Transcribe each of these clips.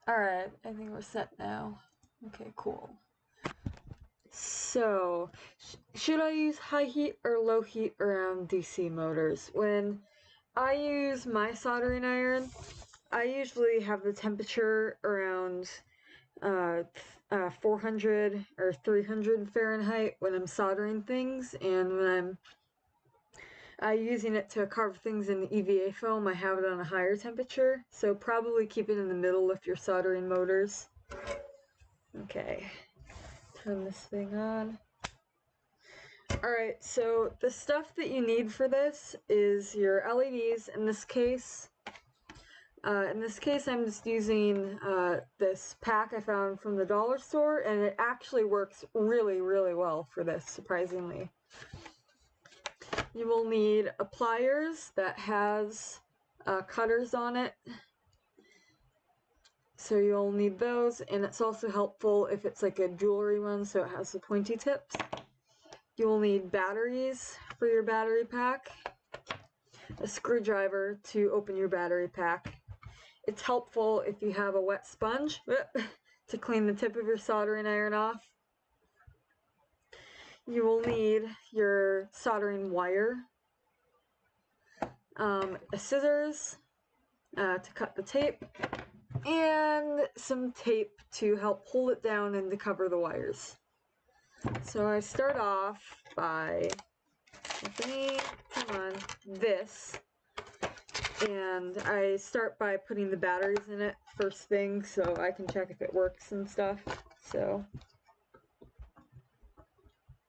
Alright, I think we're set now. Okay, cool. So, should I use high heat or low heat around DC motors? When I use my soldering iron, I usually have the temperature around 400 or 300 Fahrenheit when I'm soldering things, and when I'm using it to carve things in EVA foam, I have it on a higher temperature, so probably keep it in the middle if you're soldering motors. Okay, turn this thing on. Alright, so the stuff that you need for this is your LEDs. In this case, I'm just using this pack I found from the dollar store, and it actually works really, really well for this, surprisingly. You will need a pliers that has cutters on it, so you'll need those, and it's also helpful if it's like a jewelry one, so it has the pointy tips. You will need batteries for your battery pack, a screwdriver to open your battery pack. It's helpful if you have a wet sponge to clean the tip of your soldering iron off. You will need your soldering wire, a scissors to cut the tape, and some tape to help hold it down and to cover the wires. So I start off by opening, this, and I start by putting the batteries in it first thing so I can check if it works and stuff. So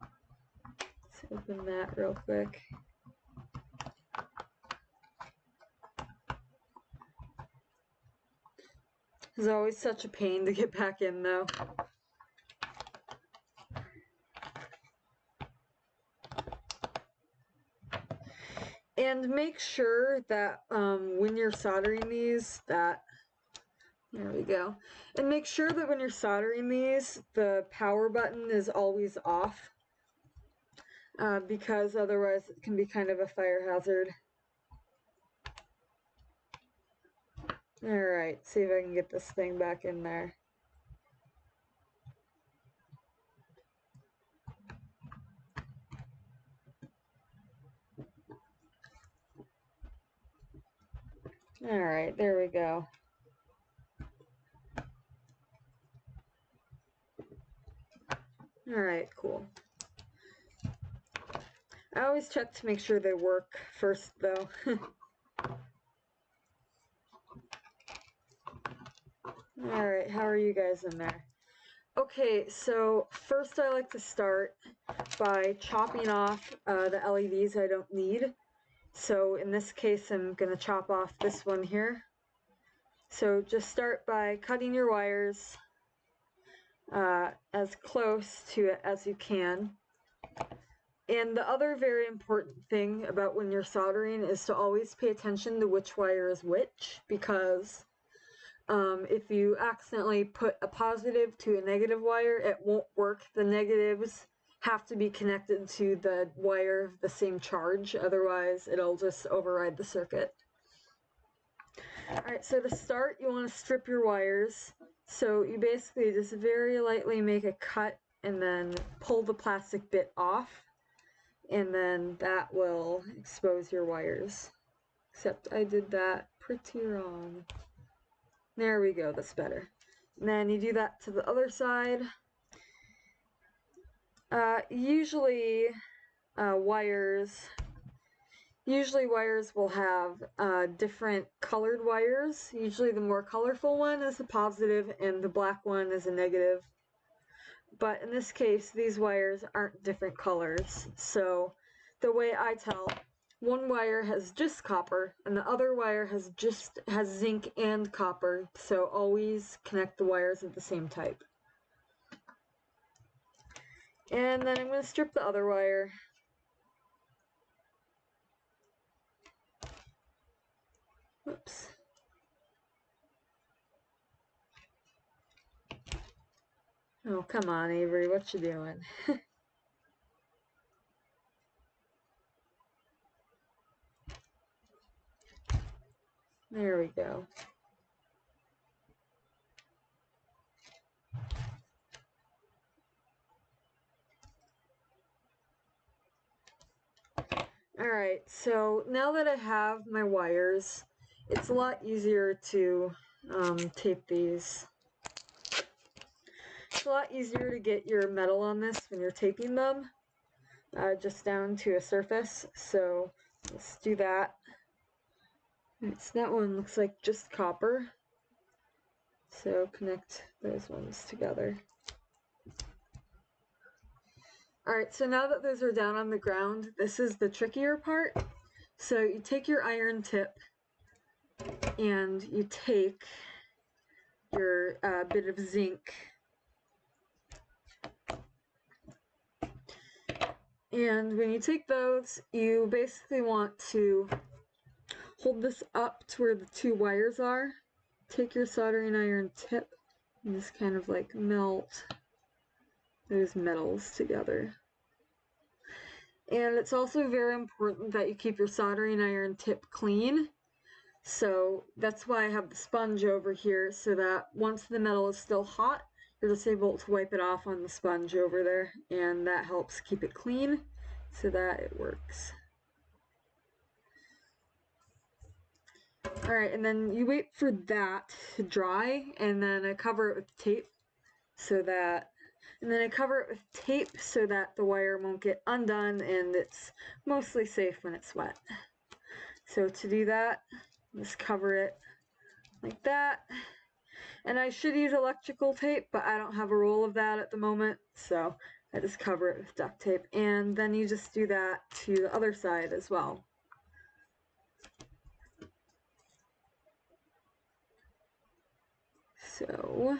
let's open that real quick. It's always such a pain to get back in though. And make sure that when you're soldering these, there we go. And make sure that when you're soldering these, the power button is always off, because otherwise it can be kind of a fire hazard. Alright, see if I can get this thing back in there. Alright, there we go. Alright, cool. I always check to make sure they work first though. Alright, how are you guys in there? Okay, so first I like to start by chopping off the LEDs I don't need. So in this case I'm going to chop off this one here. So just start by cutting your wires as close to it as you can. And the other very important thing about when you're soldering is to always pay attention to which wire is which, because if you accidentally put a positive to a negative wire, it won't work. The negatives have to be connected to the wire of the same charge, otherwise it'll just override the circuit. Alright, so to start, you want to strip your wires. So you basically just very lightly make a cut and then pull the plastic bit off, and then that will expose your wires. Except I did that pretty wrong. There we go, that's better. And then you do that to the other side. Usually wires will have different colored wires. Usually the more colorful one is a positive and the black one is a negative. But in this case, these wires aren't different colors. So the way I tell, one wire has just copper and the other wire has zinc and copper. So always connect the wires of the same type. And then I'm going to strip the other wire. Whoops. Oh, come on, Avery, what you doing? There we go. Alright, so now that I have my wires, it's a lot easier to tape these. It's a lot easier to get your metal on this when you're taping them, just down to a surface, so let's do that. Right, so that one looks like just copper, so connect those ones together. Alright, so now that those are down on the ground, this is the trickier part. So you take your iron tip and you take your bit of zinc, and when you take those, you basically want to hold this up to where the two wires are. Take your soldering iron tip and just kind of like melt those metals together. And it's also very important that you keep your soldering iron tip clean. So that's why I have the sponge over here, so that once the metal is still hot, you're just able to wipe it off on the sponge over there, and that helps keep it clean so that it works. Alright, and then you wait for that to dry, and then I cover it with tape so that, and then I cover it with tape so that the wire won't get undone, and it's mostly safe when it's wet. So to do that, just cover it like that. And I should use electrical tape, but I don't have a roll of that at the moment, so I just cover it with duct tape. And then you just do that to the other side as well. So,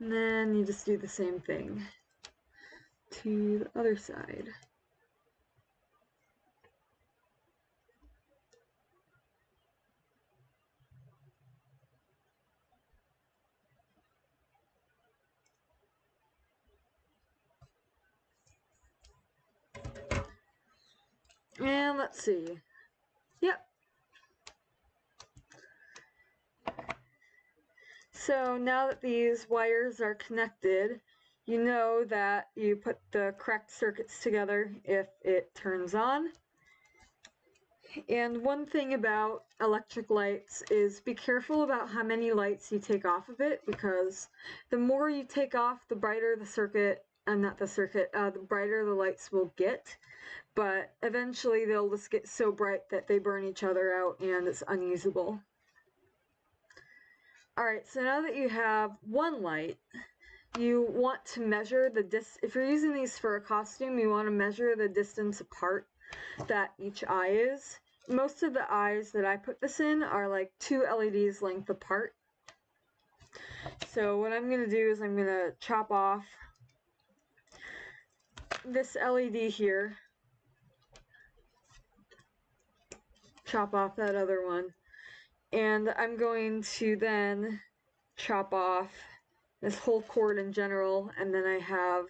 and then you just do the same thing to the other side. And let's see. Yep. So now that these wires are connected, you know that you put the correct circuits together if it turns on. And one thing about electric lights is be careful about how many lights you take off of it, because the more you take off, the brighter the circuit, the brighter the lights will get. But eventually they'll just get so bright that they burn each other out and it's unusable. Alright, so now that you have one light, you want to measure the if you're using these for a costume, you want to measure the distance apart that each eye is. Most of the eyes that I put this in are like 2 LEDs length apart. So what I'm going to do is I'm going to chop off this LED here, chop off that other one, and I'm going to then chop off this whole cord in general, and then I have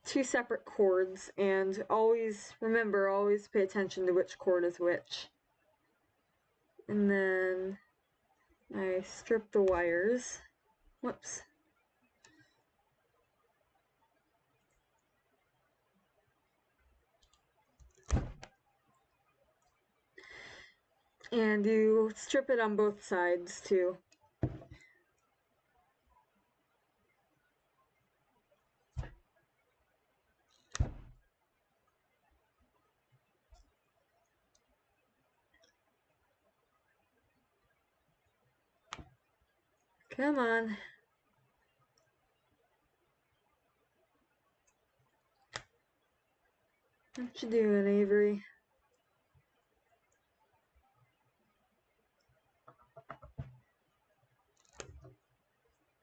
2 separate cords, and always remember, always pay attention to which cord is which. And then I strip the wires. Whoops. And you strip it on both sides too. Come on. What you doing, Avery?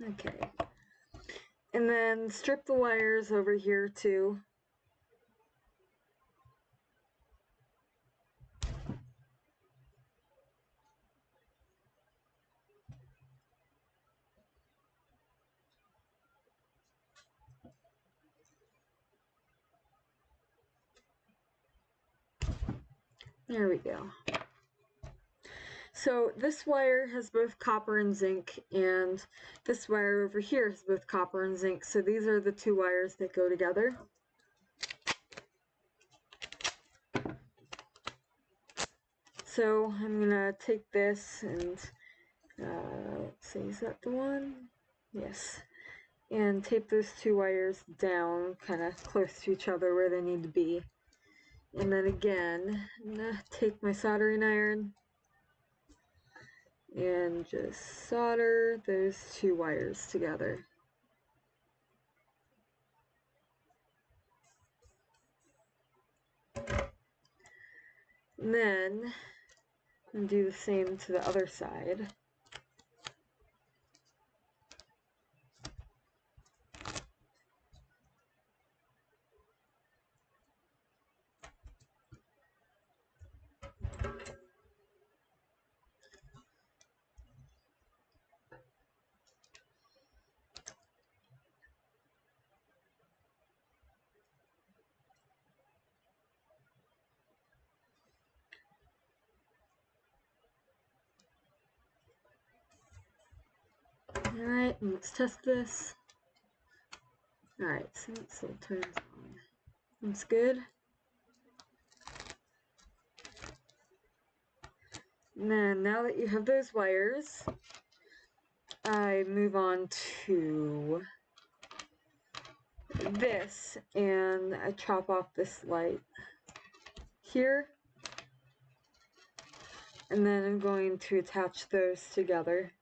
Okay. And then strip the wires over here too. There we go. So this wire has both copper and zinc, and this wire over here has both copper and zinc. So these are the two wires that go together. So I'm gonna take this and let's see, is that the one? Yes. And tape those two wires down kind of close to each other where they need to be. And then again, I'm gonna take my soldering iron and just solder those two wires together. And then I'm gonna do the same to the other side. Alright, let's test this. Alright, so it turns on. That's good. And then now that you have those wires, I move on to this, and I chop off this light here, and then I'm going to attach those together.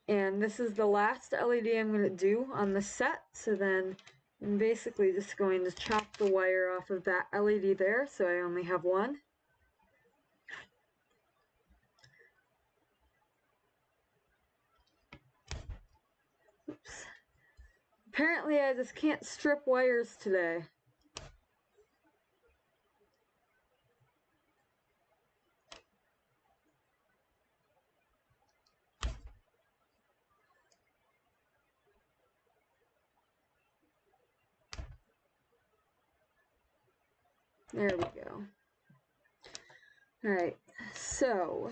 And this is the last LED I'm going to do on the set, so then I'm basically just going to chop the wire off of that LED there, so I only have one. Oops. Apparently I just can't strip wires today. There we go. Alright, so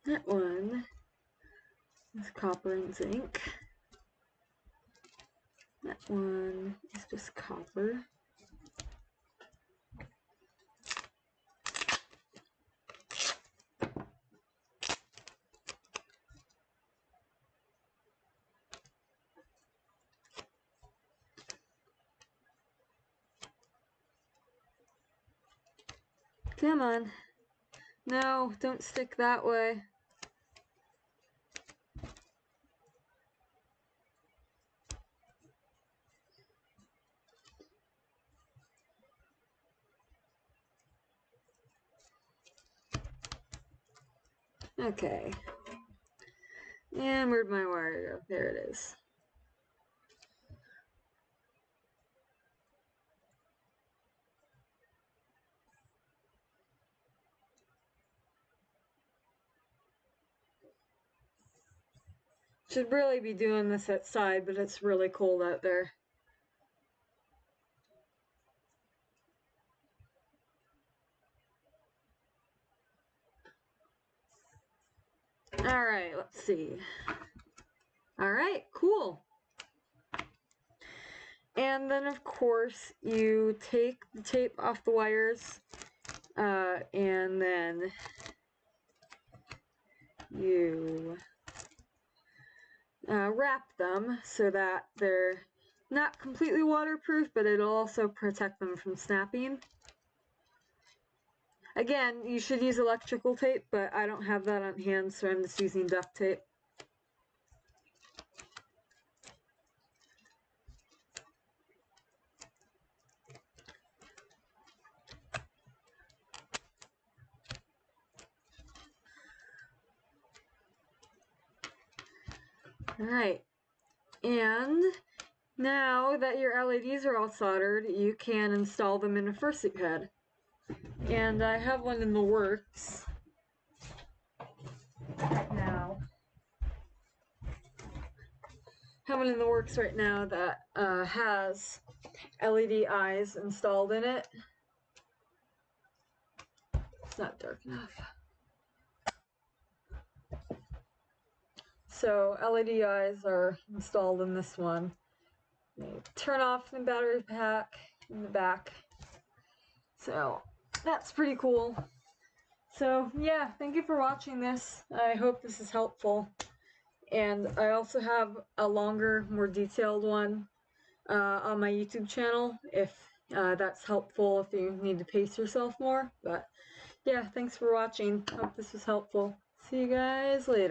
that one is copper and zinc. That one is just copper. Come on. No, don't stick that way. Okay. And where'd my wire go? There it is. Should really be doing this outside, but it's really cold out there. Alright, let's see. Alright, cool. And then of course you take the tape off the wires, and then you wrap them so that they're not completely waterproof, but it'll also protect them from snapping. Again, you should use electrical tape, but I don't have that on hand, so I'm just using duct tape. Alright, and now that your LEDs are all soldered, you can install them in a fursuit head. And I have one in the works right now. I have one in the works right now that has LED eyes installed in it. It's not dark enough. So LED eyes are installed in this one. They turn off the battery pack in the back. So that's pretty cool. So yeah, thank you for watching this. I hope this is helpful. And I also have a longer, more detailed one on my YouTube channel if that's helpful if you need to pace yourself more. But yeah, thanks for watching. Hope this was helpful. See you guys later.